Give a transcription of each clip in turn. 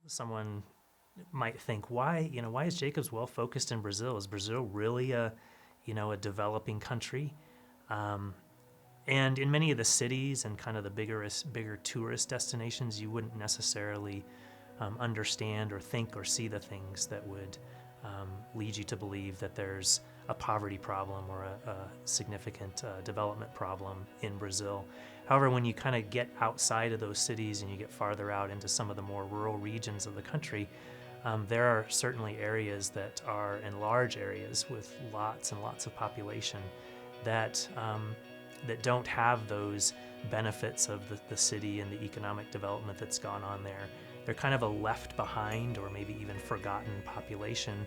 Someone might think, why is Jacob's Well focused in Brazil? Is Brazil really a developing country? And in many of the cities and kind of the bigger tourist destinations, you wouldn't necessarily understand or think or see the things that would lead you to believe that there's a poverty problem or a significant development problem in Brazil. However, when you kind of get outside of those cities and you get farther out into some of the more rural regions of the country, there are certainly areas that are in large areas with lots and lots of population that don't have those benefits of the city and the economic development that's gone on there. They're kind of a left behind or maybe even forgotten population.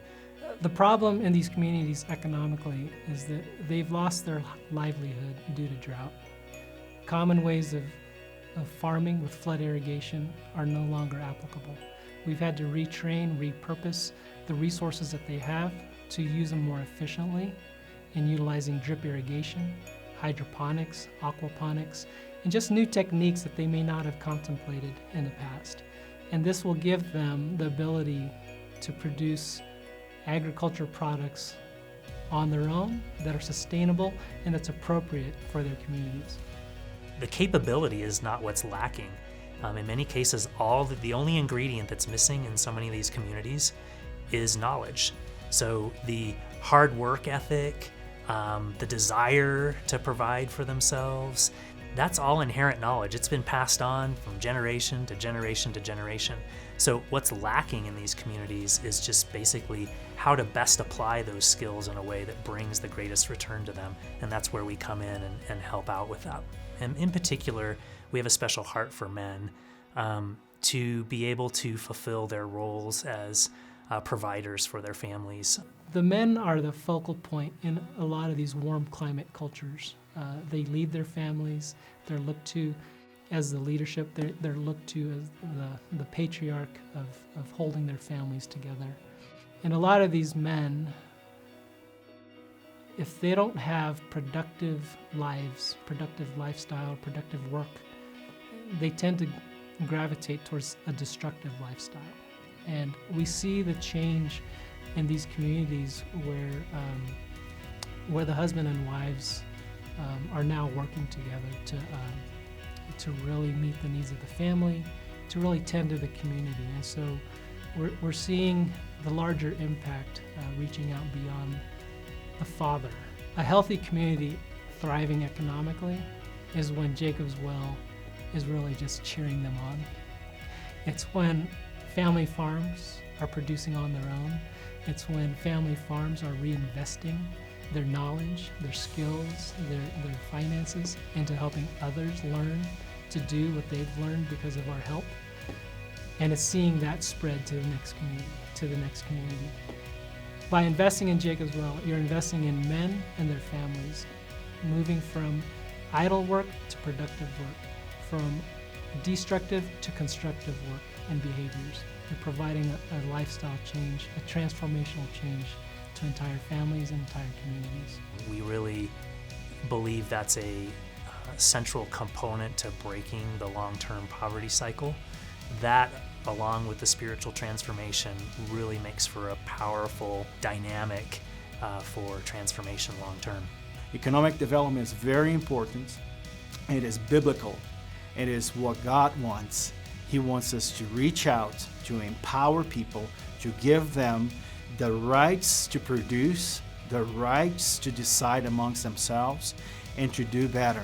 The problem in these communities economically is that they've lost their livelihood due to drought. Common ways of farming with flood irrigation are no longer applicable. We've had to retrain, repurpose the resources that they have to use them more efficiently in utilizing drip irrigation, hydroponics, aquaponics, and just new techniques that they may not have contemplated in the past. And this will give them the ability to produce agriculture products on their own that are sustainable and that's appropriate for their communities. The capability is not what's lacking. In many cases, the only ingredient that's missing in so many of these communities is knowledge. So the hard work ethic, the desire to provide for themselves, that's all inherent knowledge. It's been passed on from generation to generation to generation. So what's lacking in these communities is just basically how to best apply those skills in a way that brings the greatest return to them. And that's where we come in and help out with that. And in particular, we have a special heart for men to be able to fulfill their roles as providers for their families. The men are the focal point in a lot of these warm climate cultures. They lead their families. They're looked to as the leadership. They're looked to as the patriarch of holding their families together. And a lot of these men, if they don't have productive lives, productive lifestyle, productive work, they tend to gravitate towards a destructive lifestyle. And we see the change in these communities where the husband and wives are now working together to really meet the needs of the family, to really tend to the community. And so we're seeing the larger impact reaching out beyond the father. A healthy community thriving economically is when Jacob's Well is really just cheering them on. It's when family farms are producing on their own. It's when family farms are reinvesting their knowledge, their skills, their finances into helping others learn to do what they've learned because of our help. And it's seeing that spread to the next community, By investing in Jacob's Well, you're investing in men and their families, moving from idle work to productive work, from destructive to constructive work and behaviors. You're providing a lifestyle change, a transformational change to entire families and entire communities. We really believe that's a central component to breaking the long-term poverty cycle. That, along with the spiritual transformation, really makes for a powerful dynamic for transformation long-term. Economic development is very important. It is biblical. It is what God wants. He wants us to reach out, to empower people, to give them the rights to produce, the rights to decide amongst themselves, and to do better.